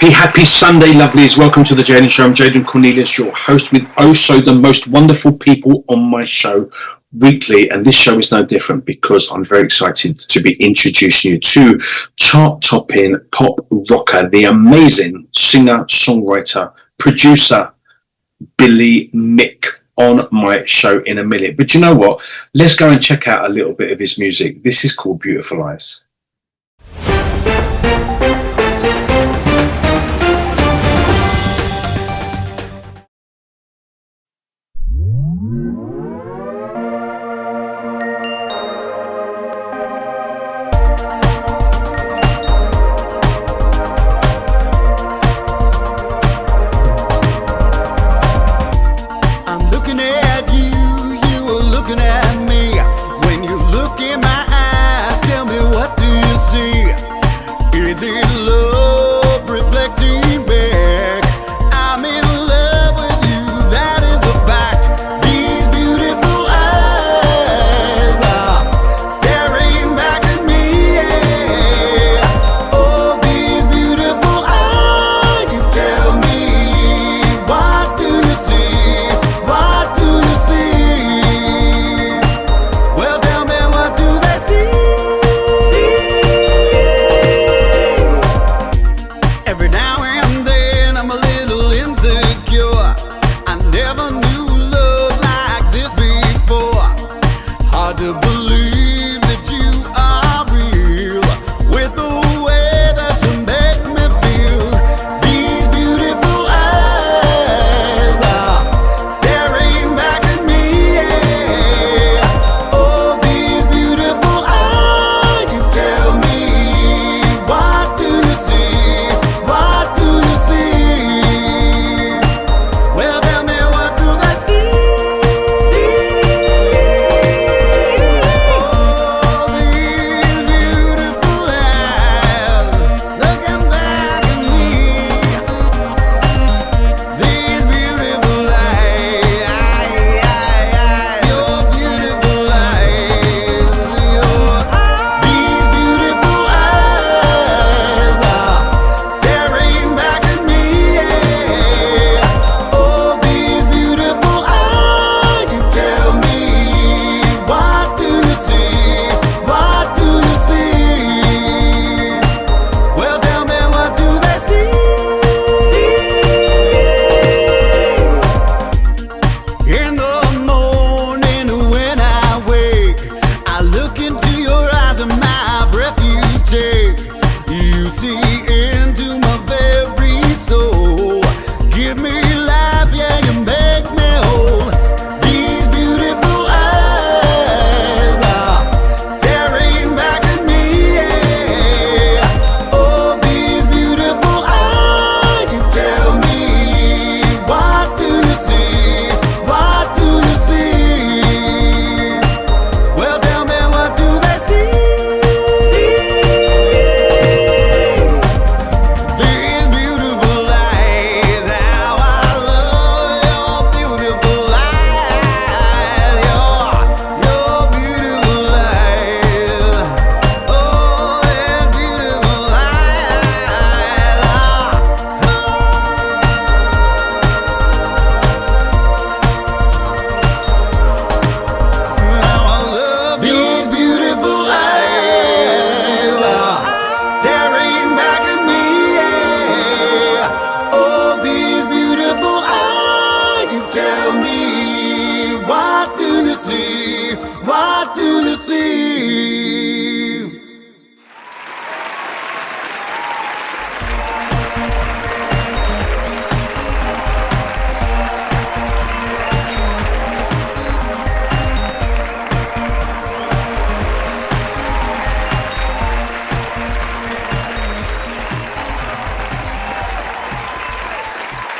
Happy Sunday, lovelies. Welcome to the Jaden Show. I'm Jaden Cornelious, your host with also the most wonderful people on my show weekly. And this show is no different because I'm very excited to be introducing you to chart-topping pop rocker, the amazing singer, songwriter, producer, BillyMick, on my show in a minute. But you know what? Let's go and check out a little bit of his music. This is called Beautiful Eyes.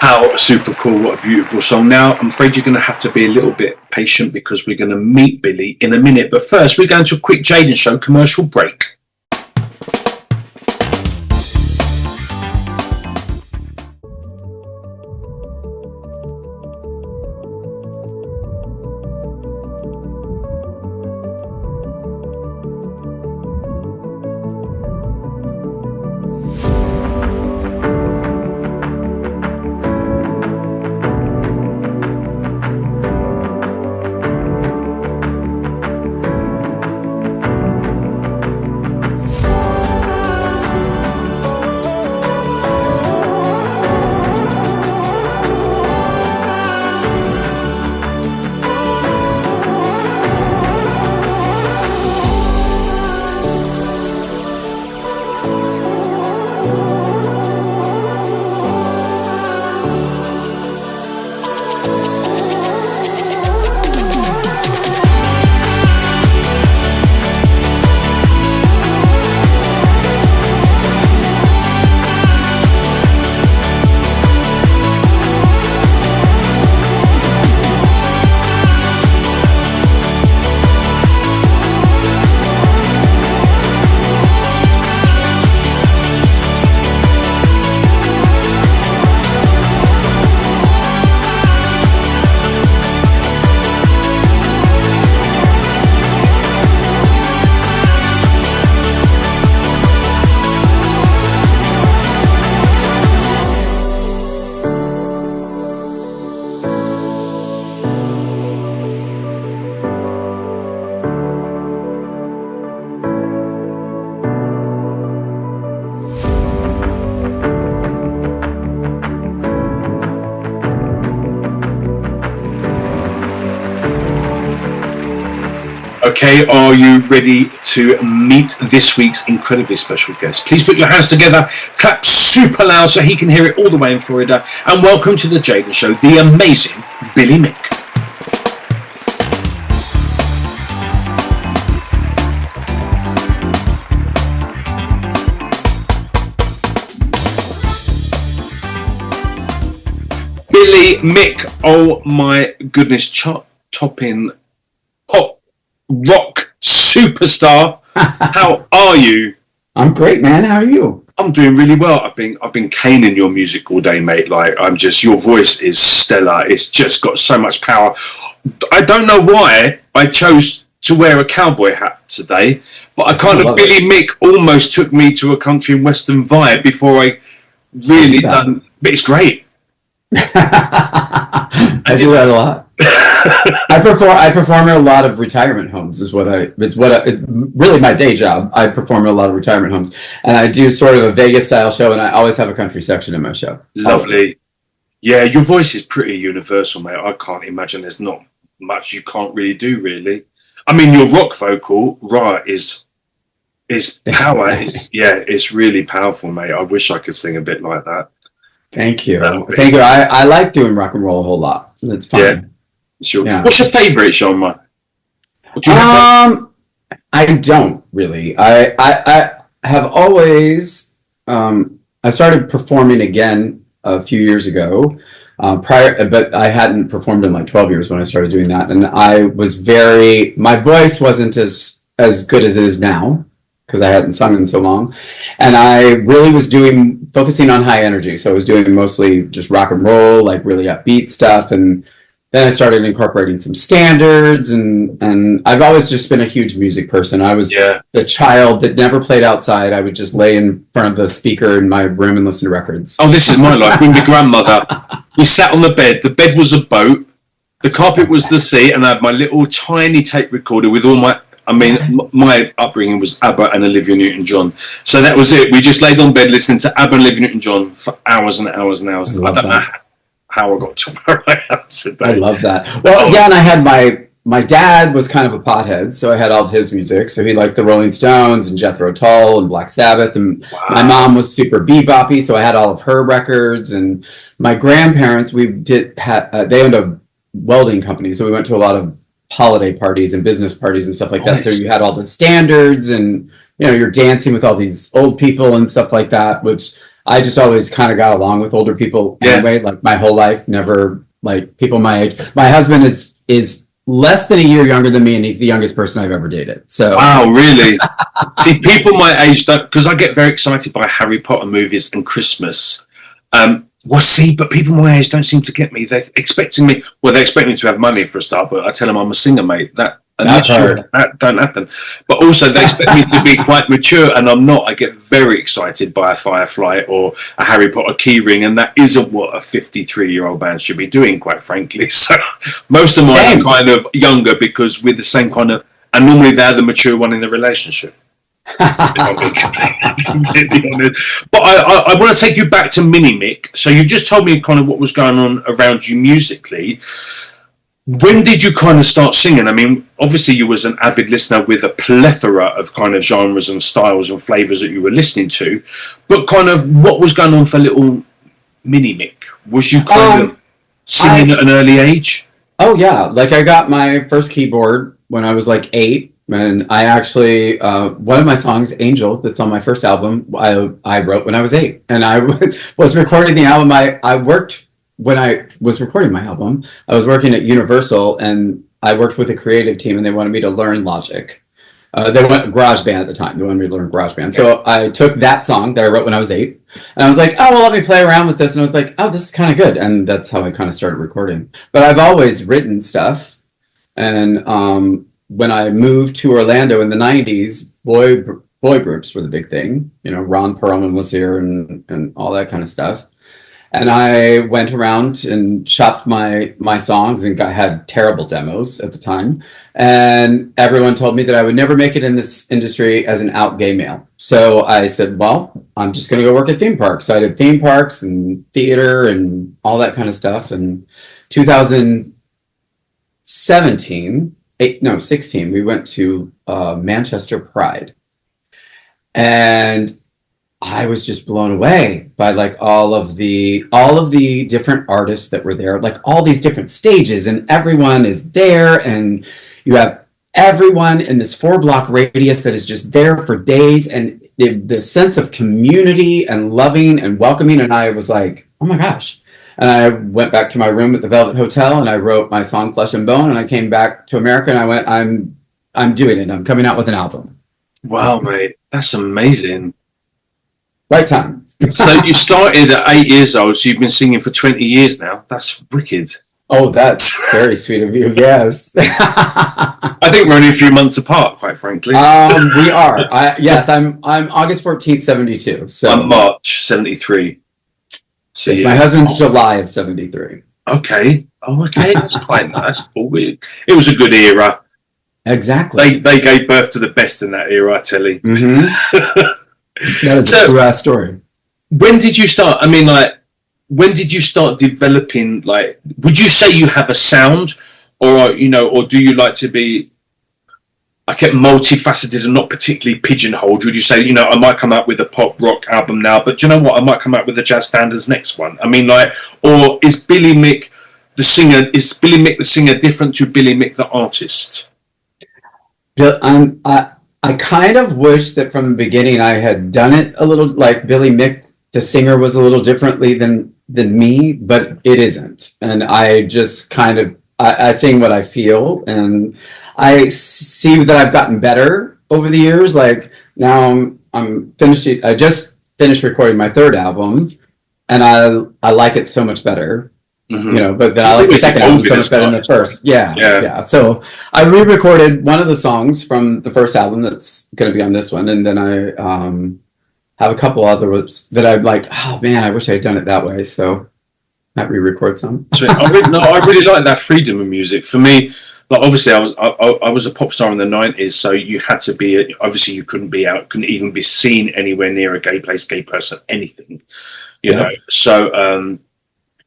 How super cool, what a beautiful song. Now, I'm afraid you're going to have to be a little bit patient because we're going to meet Billy in a minute. But first, we're going to a quick Jaden Show commercial break. Okay, are you ready to meet this week's incredibly special guest? Please put your hands together, clap super loud so he can hear it all the way in Florida, and welcome to the Jaden Show, the amazing BillyMick. BillyMick, oh my goodness, chart-topping pop rock superstar. How are you? I'm great, man. How are you? I'm doing really well. I've been caning your music all day, mate. Like, your voice is stellar. It's just got so much power. I don't know why I chose to wear a cowboy hat today, but I kind of BillyMick almost took me to a country and western vibe before I really done. But it's great. I do that a lot. I perform in a lot of retirement homes. It's really my day job. I perform in a lot of retirement homes, and I do sort of a Vegas style show, and I always have a country section in my show. Lovely. Yeah, your voice is pretty universal, mate. I can't imagine there's not much you can't really do, really. I mean, your rock vocal, right, is power. It's really powerful, mate. I wish I could sing a bit like that. Thank you. Thank you. I like doing rock and roll a whole lot. It's fun. Yeah. Sure. Yeah. What's your favorite genre? I don't really. I have always I started performing again a few years ago. But I hadn't performed in like 12 years when I started doing that, and my voice wasn't as good as it is now, because I hadn't sung in so long, and I really was focusing on high energy. So I was doing mostly just rock and roll, like really upbeat stuff, and then I started incorporating some standards, and I've always just been a huge music person. I was the child that never played outside. I would just lay in front of the speaker in my room and listen to records. Oh, this is my life. With my grandmother, we sat on the bed. The bed was a boat. The carpet was the sea, and I had my little tiny tape recorder with all my upbringing was ABBA and Olivia Newton-John. So that was it. We just laid on bed listening to ABBA and Olivia Newton-John for hours and hours and hours. I don't know how I got to where I am today. I love that. Well, and I had my dad was kind of a pothead, so I had all of his music. So he liked the Rolling Stones and Jethro Tull and Black Sabbath. And my mom was super beboppy, so I had all of her records. And my grandparents, they owned a welding company, so we went to a lot of holiday parties and business parties and stuff like that. So you had all the standards, and you're dancing with all these old people and stuff like that, which I just always kind of got along with older people anyway, like my whole life, never like people my age. My husband is less than a year younger than me, and he's the youngest person I've ever dated. So wow, really? See, people my age don't, because I get very excited by Harry Potter movies and Christmas. But people my age don't seem to get me. They expect me to have money for a start, but I tell them I'm a singer, mate. That don't happen. But also they expect me to be quite mature, and I'm not. I get very excited by a Firefly or a Harry Potter keyring, and that isn't what a 53-year-old band should be doing, quite frankly. So most of mine are kind of younger, because we're the same kind of, and normally they're the mature one in the relationship. But I want to take you back to Mini Mick. So you just told me kind of what was going on around you musically. When did you kind of start singing? I mean, obviously you was an avid listener with a plethora of kind of genres and styles and flavours that you were listening to, but kind of what was going on for little Mini Mick? Was you kind of singing at an early age? Oh yeah, like I got my first keyboard when I was like 8. And I actually, one of my songs, Angel, that's on my first album, I wrote when I was 8. And I was recording the album. When I was recording my album, I was working at Universal, and I worked with a creative team, and they wanted me to learn Logic. They went GarageBand at the time. They wanted me to learn GarageBand. So I took that song that I wrote when I was 8, and I was like, oh, well, let me play around with this. And I was like, oh, this is kind of good. And that's how I kind of started recording. But I've always written stuff. And when I moved to Orlando in the 90s, boy groups were the big thing. Ron Perlman was here and all that kind of stuff. And I went around and shopped my songs and had terrible demos at the time. And everyone told me that I would never make it in this industry as an out gay male. So I said, well, I'm just going to go work at theme parks. So I did theme parks and theater and all that kind of stuff. And 2017, 16, we went to Manchester Pride. And I was just blown away by like all of the different artists that were there, like all these different stages, and everyone is there, and you have everyone in this 4-block radius that is just there for days, and the sense of community and loving and welcoming. And I was like, oh my gosh. And I went back to my room at the Velvet Hotel and I wrote my song Flesh and Bone, and I came back to America and I went, I'm doing it. I'm coming out with an album. Wow, mate. That's amazing. Right time. So you started at 8 years old, so you've been singing for 20 years now. That's wicked. Oh, that's very sweet of you. Yes. I think we're only a few months apart, quite frankly. We are. Yes, I'm August 14th, 72. So I'm March 73. So yes, my husband's July of 73. Okay. Oh, okay. That's quite nice. It was a good era. Exactly. They gave birth to the best in that era, I tell you. Mm-hmm. That is a true story. When did you start? I mean, like, when did you start developing, like, would you say you have a sound, or, you know, or do you like to be, I kept multifaceted and not particularly pigeonholed? Would you say, you know, I might come out with a pop rock album now, but do you know what? I might come out with a jazz standards next one. I mean, like, or is BillyMick the singer different to BillyMick the artist? I kind of wish that from the beginning I had done it a little like BillyMick, the singer, was a little differently than me, but it isn't. And I just kind of, I sing what I feel, and I see that I've gotten better over the years. Like now I'm finishing, I just finished recording my 3rd album, and I like it so much better. Mm-hmm. You know, but then I like the second album so much better than the first. Yeah. So I re-recorded one of the songs from the first album that's going to be on this one, and then I have a couple others that I'm like, oh man, I wish I had done it that way. So I re-record some. I really like that freedom of music. For me, like obviously I was a pop star in the 90s, so you had to be, obviously you couldn't even be seen anywhere near a gay place, gay person, anything, you know. So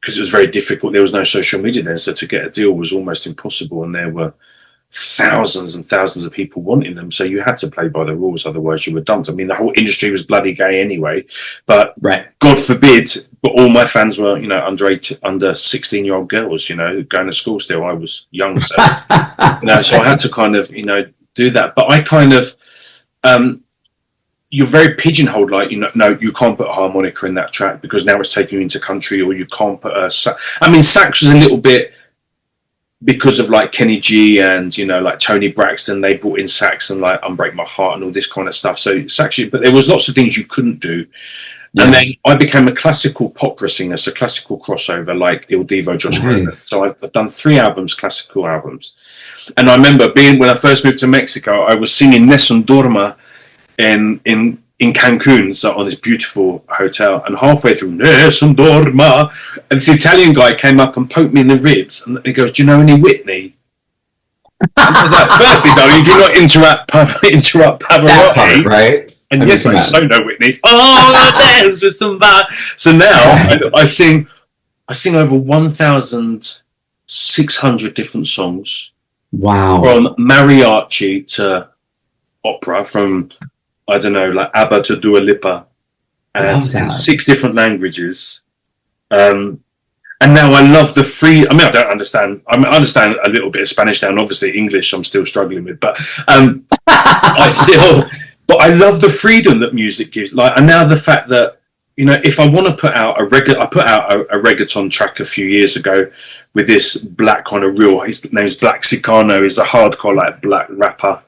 because it was very difficult. There was no social media then, so to get a deal was almost impossible, and there were thousands and thousands of people wanting them, so you had to play by the rules, otherwise you were dumped. I mean, the whole industry was bloody gay anyway, but God forbid, but all my fans were, you know, under 16-year-old girls, you know, going to school still. I was young, so you know, so I had to kind of, you know, do that. But I kind of you're very pigeonholed, like, you know, no, you can't put a harmonica in that track because now it's taking you into country, or you can't put a I mean, sax was a little bit because of like Kenny G and, you know, like Tony Braxton, they brought in sax and like Unbreak My Heart and all this kind of stuff. So sax, but there was lots of things you couldn't do. Yeah. And then I became a classical opera singer, so classical crossover like Il Divo, Josh Groban. So I've done 3 albums, classical albums. And I remember when I first moved to Mexico, I was singing Nessun Dorma in Cancun, so on this beautiful hotel, and halfway through Nessun Dorma, and this Italian guy came up and poked me in the ribs, and he goes, "Do you know any Whitney?" Like, firstly, though, you do not interrupt Pavarotti, that part, right? And I yes, I so know Whitney. Oh, dance with somebody. So now I sing over 1,600 different songs. Wow! From mariachi to opera, from I don't know, like ABBA to Dua Lipa, and 6 different languages. And now I love the free. I mean, I don't understand. I understand a little bit of Spanish now, and obviously English I'm still struggling with, but but I love the freedom that music gives. Like, and now the fact that, you know, if I want to put out I put out a reggaeton track a few years ago with this black kind of his name's Black Sicano. He's a hardcore like black rapper.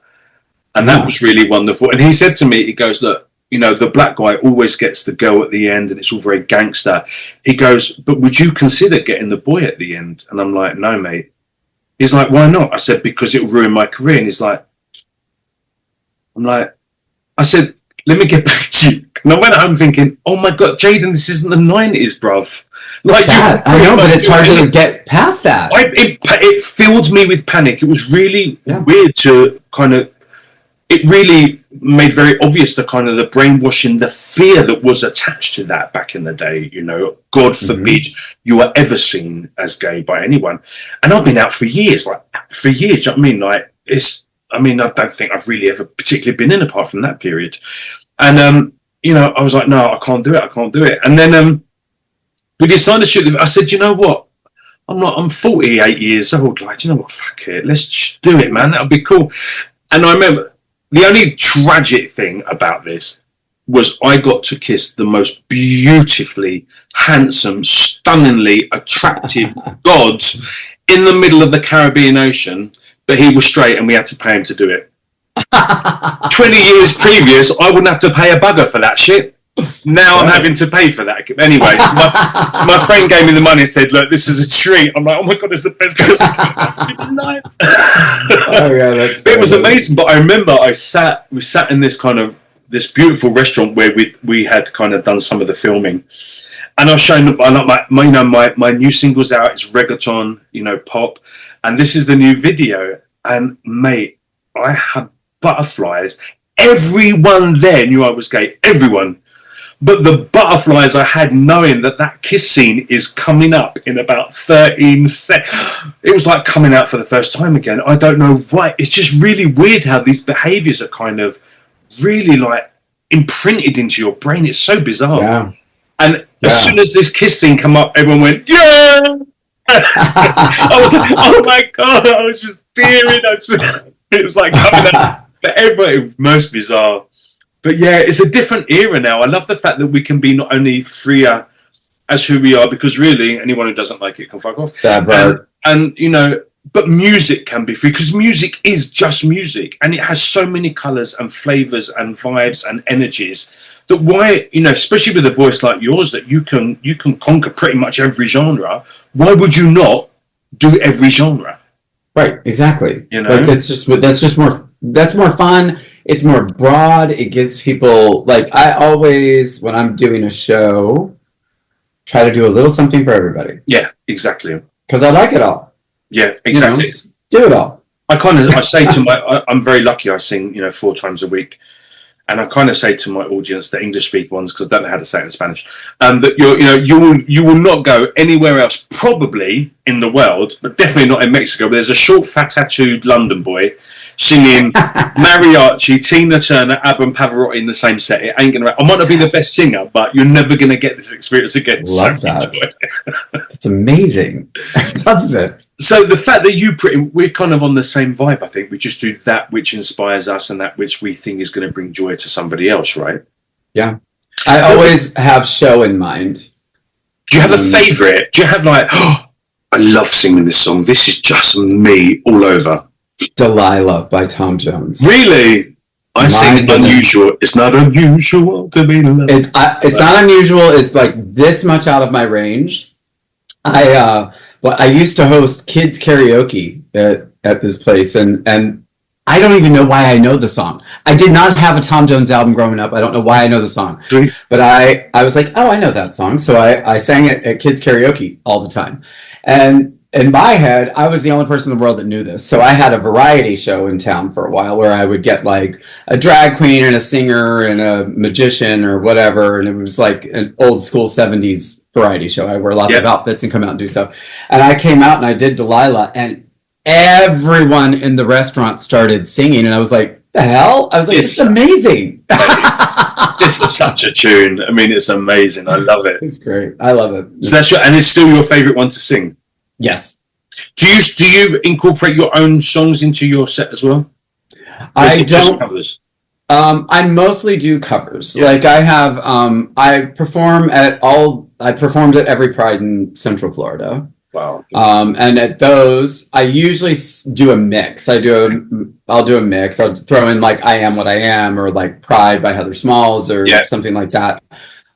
And that was really wonderful. And he said to me, he goes, look, you know, the black guy always gets the girl at the end and it's all very gangster. He goes, but would you consider getting the boy at the end? And I'm like, no, mate. He's like, why not? I said, because it will ruin my career. And he's like, I said, let me get back to you. And I went home thinking, oh my God, Jaden, this isn't the 90s, bruv. Like, I know, but it's hard to get past that. It filled me with panic. It was really weird to kind of, it really made very obvious the kind of the brainwashing, the fear that was attached to that back in the day. You know, God forbid you were ever seen as gay by anyone. And I've been out for years, you know what I mean? Like, I mean, I don't think I've really ever particularly been in apart from that period. And, you know, I was like, no, I can't do it. And then we decided to shoot. I said, you know what? I'm 48 years old. Like, you know what? Fuck it. Let's just do it, man. That'll be cool. And I remember the only tragic thing about this was I got to kiss the most beautifully handsome, stunningly attractive god in the middle of the Caribbean Ocean, but he was straight and we had to pay him to do it. 20 years previous, I wouldn't have to pay a bugger for that shit. Now I'm having to pay for that. Anyway, my friend gave me the money and said, look, this is a treat. I'm like, oh my God, it's the best life. Oh, yeah, it was amazing. But I remember we sat in this kind of, this beautiful restaurant where we had kind of done some of the filming. And I was showing them, my new single's out, it's reggaeton, you know, pop. And this is the new video. And mate, I had butterflies. Everyone there knew I was gay. Everyone. But the butterflies I had knowing that kiss scene is coming up in about 13 seconds. It was like coming out for the first time again. I don't know why. It's just really weird how these behaviours are kind of really like imprinted into your brain. It's so bizarre. Yeah. And as soon as this kiss scene come up, everyone went, yeah! I was like, oh my God, I was just tearing. It was like coming out. But everybody, it was most bizarre. But yeah, it's a different era now. I love the fact that we can be not only freer as who we are, because really anyone who doesn't like it can fuck off. And you know, but music can be free because music is just music, and it has so many colours and flavours and vibes and energies that why, you know, especially with a voice like yours, that you can conquer pretty much every genre. Why would you not do every genre? Right, exactly. You know, like that's more fun. It's more broad. It gives people, like, I always, when I'm doing a show, try to do a little something for everybody. Yeah, exactly. Because I like it all. Yeah, exactly. You know, do it all. I say to I'm very lucky. I sing, you know, 4 times a week. And I kind of say to my audience, the English speaking ones, because I don't know how to say it in Spanish, that you will not go anywhere else, probably in the world, but definitely not in Mexico. But there's a short, fat, tattooed London boy singing mariachi, Tina Turner, ABBA, and Pavarotti in the same set. It ain't gonna. I might not be the best singer, but you're never gonna get this experience again. Love that. It's amazing. I love that. So the fact that we're kind of on the same vibe, I think. We just do that which inspires us and that which we think is going to bring joy to somebody else, right? Yeah. I always have show in mind. Do you have a favourite? Do you have like, oh, I love singing this song. This is just me all over. Delilah by Tom Jones. Really? I sing unusual. It's not unusual to be loved. It's not unusual. It's like this much out of my range. I used to host kids karaoke at this place, and I don't even know why I know the song. I did not have a Tom Jones album growing up. I don't know why I know the song. But I was like, oh, I know that song. So I sang it at kids karaoke all the time. And in my head, I was the only person in the world that knew this. So I had a variety show in town for a while where I would get like a drag queen and a singer and a magician or whatever. And it was like an old school 70s variety show. I wear lots of outfits and come out and do stuff. And I came out and I did Delilah, and everyone in the restaurant started singing. And I was like, the hell? I was like, it's amazing. This is such a tune. I mean, it's amazing. I love it. It's great. I love it. So and it's still your favorite one to sing? Yes. Do you incorporate your own songs into your set as well? I don't. Covers? I mostly do covers. Yeah. Like I have, I performed at every Pride in Central Florida. Wow. And at those, I usually do a mix. I'll do a mix. I'll throw in like I Am What I Am or like Pride by Heather Smalls or something like that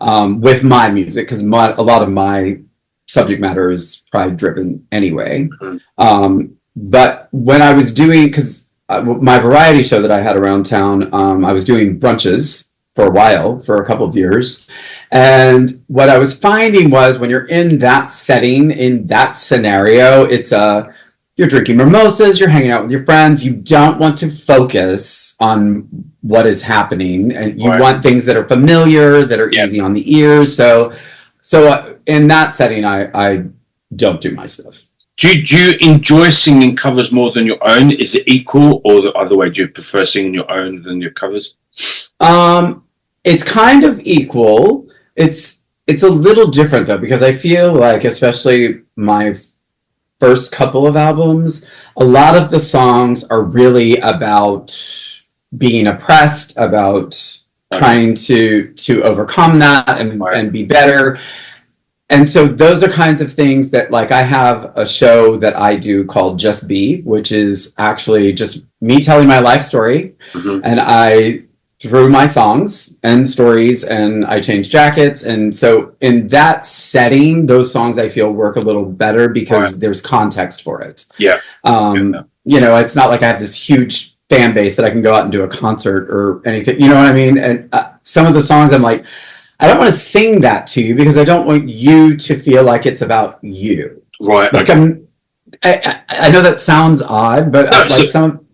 with my music, because a lot of my subject matter is Pride driven anyway. Mm-hmm. But when I was doing, because my variety show that I had around town, I was doing brunches for a while, for a couple of years. And what I was finding was when you're in that setting, in that scenario, it's you're drinking mimosas, you're hanging out with your friends. You don't want to focus on what is happening, and you want things that are familiar, that are easy on the ears. So in that setting, I don't do my stuff. Do you enjoy singing covers more than your own? Is it equal, or the other way? Do you prefer singing your own than your covers? It's kind of equal. It's a little different though, because I feel like, especially my first couple of albums, a lot of the songs are really about being oppressed, about trying to overcome that and be better. And so those are kinds of things that, like, I have a show that I do called Just Be, which is actually just me telling my life story. And I, through my songs and stories, and I change jackets. And so in that setting, those songs I feel work a little better because there's context for it. You know, it's not like I have this huge fan base that I can go out and do a concert or anything, you know what I mean? And some of the songs I'm like, I don't want to sing that to you because I don't want you to feel like it's about you. Right. Like I know that sounds odd, but no,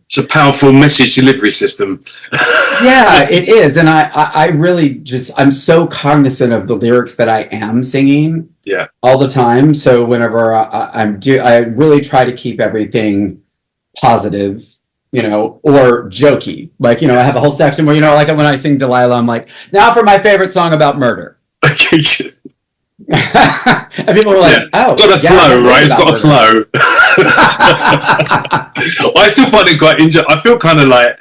it's a powerful message delivery system. Yeah, it is. And I really I'm so cognizant of the lyrics that I am singing all the time. So whenever I really try to keep everything positive, you know, or jokey. Like, you know, I have a whole section where, you know, like when I sing Delilah, I'm like, now for my favorite song about murder. Okay. And people are like, oh. It's got a flow, right? It's got a flow. I still find it quite interesting. I feel kind of like,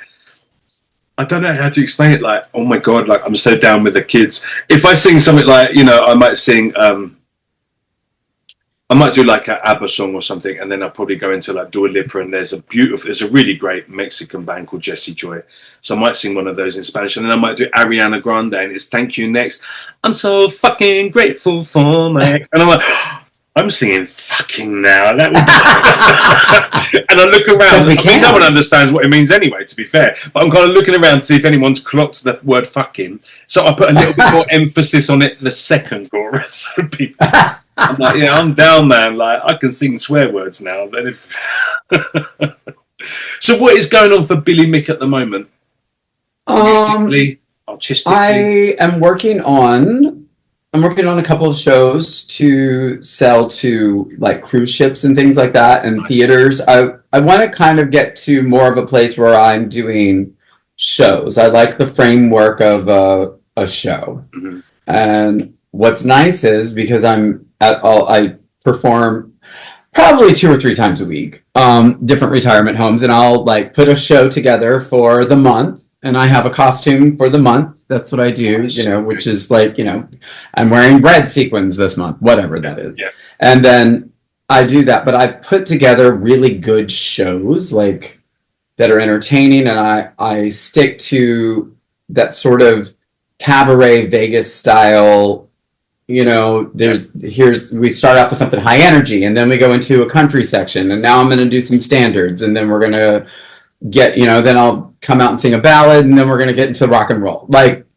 I don't know how to explain it. Like, oh my God, like I'm so down with the kids. If I sing something like, you know, I might sing, I might do like an ABBA song or something, and then I'll probably go into like Dua Lipa, and there's a really great Mexican band called Jesse Joy. So I might sing one of those in Spanish, and then I might do Ariana Grande, and it's Thank You Next. I'm so fucking grateful for my... And I'm like, I'm singing fucking now. That would and I look around, I mean, no one understands what it means anyway, to be fair. But I'm kind of looking around to see if anyone's clocked the word fucking. So I put a little bit more emphasis on it the second chorus. So people... I'm like, yeah, I'm down, man. Like, I can sing swear words now. But if... So what is going on for BillyMick at the moment? Artistically? I am working on a couple of shows to sell to like cruise ships and things like that, and theaters. I want to kind of get to more of a place where I'm doing shows. I like the framework of a show. And what's nice is because I perform probably 2 or 3 times a week, different retirement homes, and I'll like put a show together for the month, and I have a costume for the month. That's what I do, you know, which is like, you know, I'm wearing red sequins this month, whatever that is. And then I do that, but I put together really good shows like that are entertaining, and I stick to that sort of cabaret Vegas style. You know, we start off with something high energy, and then we go into a country section, and now I'm going to do some standards, and then we're going to get, you know, then I'll come out and sing a ballad, and then we're going to get into rock and roll. Like,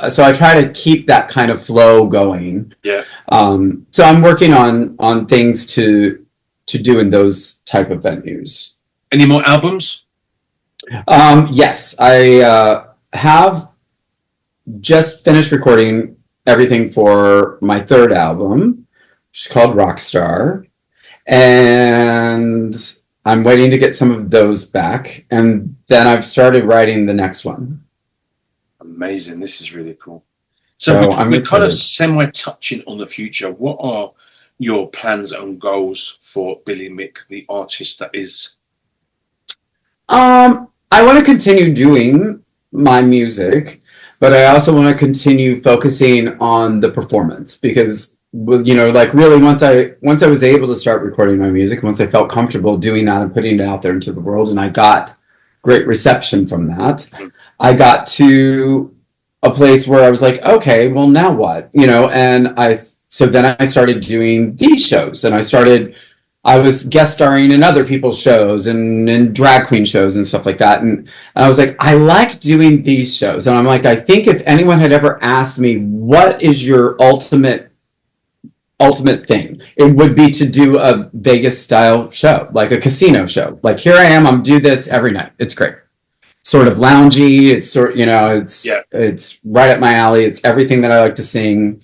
so I try to keep that kind of flow going. So I'm working on things to do in those type of venues. Any more albums? Yes, I have just finished recording everything for my 3rd album, which is called Rockstar, and I'm waiting to get some of those back, and then I've started writing the next one. Amazing. This is really cool. So we're kind of semi-touching on the future. What are your plans and goals for BillyMick, the artist that is? I want to continue doing my music, but I also want to continue focusing on the performance because, you know, like really once I was able to start recording my music, once I felt comfortable doing that and putting it out there into the world, and I got great reception from that, I got to a place where I was like, okay, well now what? You know, and so then I started doing these shows, and I was guest starring in other people's shows and in drag queen shows and stuff like that. And I was like, I like doing these shows. And I'm like, I think if anyone had ever asked me, what is your ultimate thing? It would be to do a Vegas style show, like a casino show. Like, here I am, I'm do this every night. It's great. Sort of loungy. It's sort, you know, it's right up my alley. It's everything that I like to sing.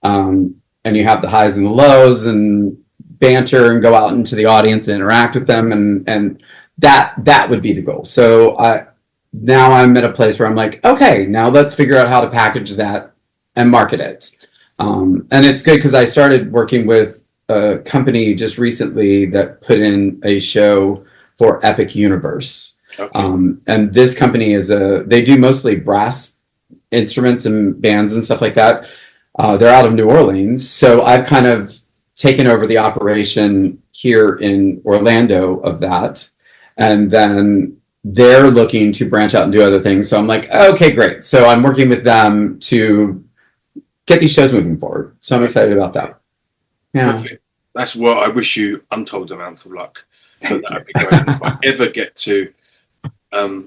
And you have the highs and the lows, and banter and go out into the audience and interact with them, and that would be the goal. So now I'm at a place where I'm like, okay, now let's figure out how to package that and market it. And it's good because I started working with a company just recently that put in a show for Epic Universe. Okay. And this company they do mostly brass instruments and bands and stuff like that. They're out of New Orleans. So I've kind of taken over the operation here in Orlando of that. And then they're looking to branch out and do other things. So I'm like, okay, great. So I'm working with them to get these shows moving forward. So I'm excited about that. Yeah. Perfect. That's what I wish you untold amounts of luck. But that would be great. If I ever get to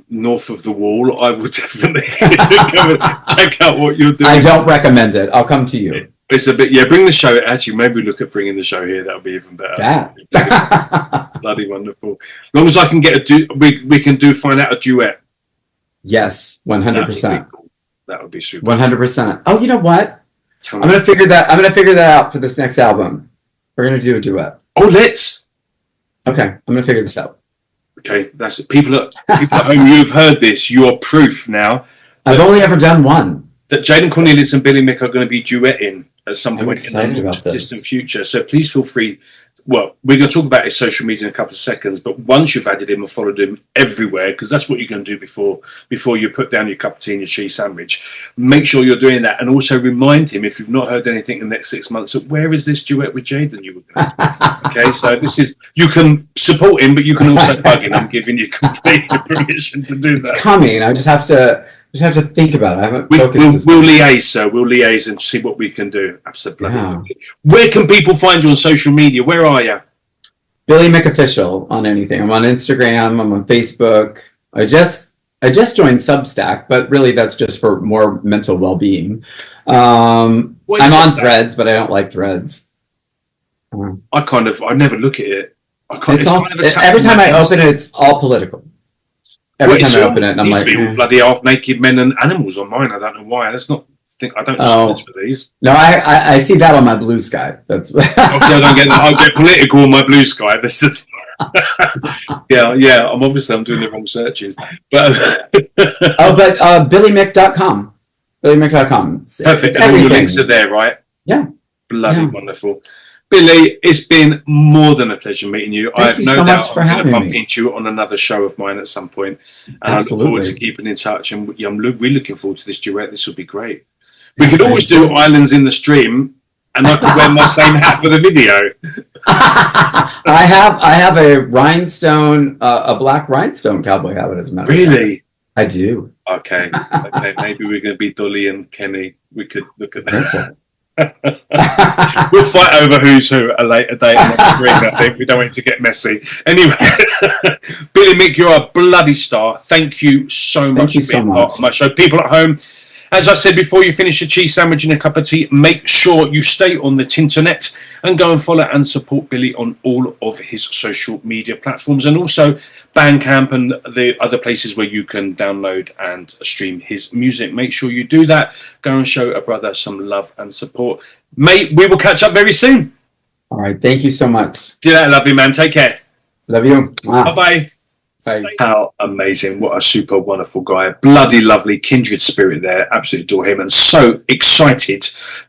north of the wall, I would definitely come and check out what you're doing. I don't recommend it. I'll come to you. It's a bit, bring the show. Actually, maybe look at bringing the show here. That'll be even better. Yeah. Bloody wonderful. As long as I can get we can find out a duet. Yes, 100%. That would be super. 100%. Oh, you know what? I'm gonna figure that out for this next album. We're gonna do a duet. Oh, let's. Okay, I'm gonna figure this out. Okay, that's it. People at home, you've heard this. You're proof now. I've only ever done one. That Jaden, Cornelious, and BillyMick are going to be duetting at some point in the this. distant future. So please feel free. Well, we're going to talk about his social media in a couple of seconds, but once you've added him and followed him everywhere, because that's what you're going to do before you put down your cup of tea and your cheese sandwich, make sure you're doing that. And also remind him, if you've not heard anything in the next 6 months, where is this duet with Jaden you were going to do? Okay, so you can support him, but you can also bug him. I'm giving you complete permission to do that. It's coming. I just have to think about it. I haven't focused. We'll liaise, sir. We'll liaise and see what we can do. Absolutely. Yeah. Where can people find you on social media? Where are you? BillyMickofficial on anything. I'm on Instagram. I'm on Facebook. I just joined Substack, but really that's just for more mental well-being. I'm on Threads, but I don't like Threads. I never look at it. Every time I open it, it's all political. Every time I open it, and I'm like, bloody naked men and animals on mine. I don't know why. That's not. I don't search for these. No, I see that on my Bluesky. That's I get political on my Bluesky. This is yeah. I'm doing the wrong searches. But billymick.com. billymick.com. Perfect. And all your links are there, right? Yeah. Bloody wonderful. Billy, it's been more than a pleasure meeting you. Thank you so much for having me. I'm going to bump into you on another show of mine at some point. And I look forward to keeping in touch. And I'm really looking forward to this duet. This will be great. We could always do Islands in the Stream, and I could wear my same hat for the video. I have a rhinestone, a black rhinestone cowboy hat, as a matter of fact. Really? I do. Okay. Maybe we're going to be Dolly and Kenny. We could look at that. We'll fight over who's who at a later date on the screen. I think we don't want it to get messy. Anyway, BillyMick, you're a bloody star. Thank you so much for being part of my show. People at home, as I said before, you finish your cheese sandwich and a cup of tea, make sure you stay on the Tinternet and go and follow and support Billy on all of his social media platforms, and also Bandcamp and the other places where you can download and stream his music. Make sure you do that. Go and show a brother some love and support. Mate, we will catch up very soon. All right. Thank you so much. Do that, lovely man. Take care. Love you. Wow. Bye-bye. How amazing. What a super wonderful guy. Bloody lovely, kindred spirit there. Absolutely adore him, and so excited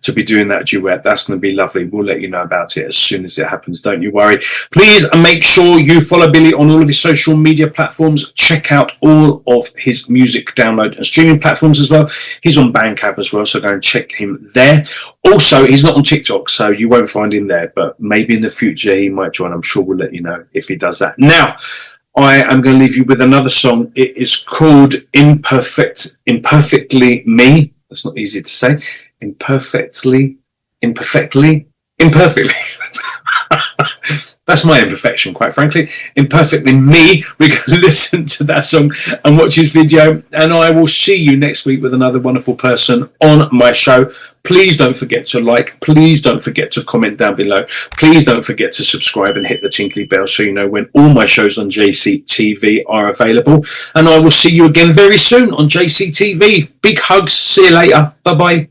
to be doing that duet. That's going to be lovely. We'll let you know about it as soon as it happens. Don't you worry. Please make sure you follow Billy on all of his social media platforms. Check out all of his music download and streaming platforms as well. He's on Bandcamp as well, so go and check him there. Also, he's not on TikTok, so you won't find him there, but maybe in the future he might join. I'm sure we'll let you know if he does that. Now, I am going to leave you with another song. It is called Imperfectly Me. That's not easy to say. Imperfectly. That's my imperfection, quite frankly. Imperfectly Me. We're going to listen to that song and watch his video. And I will see you next week with another wonderful person on my show. Please don't forget to like. Please don't forget to comment down below. Please don't forget to subscribe and hit the tinkly bell so you know when all my shows on JCTV are available. And I will see you again very soon on JCTV. Big hugs. See you later. Bye-bye.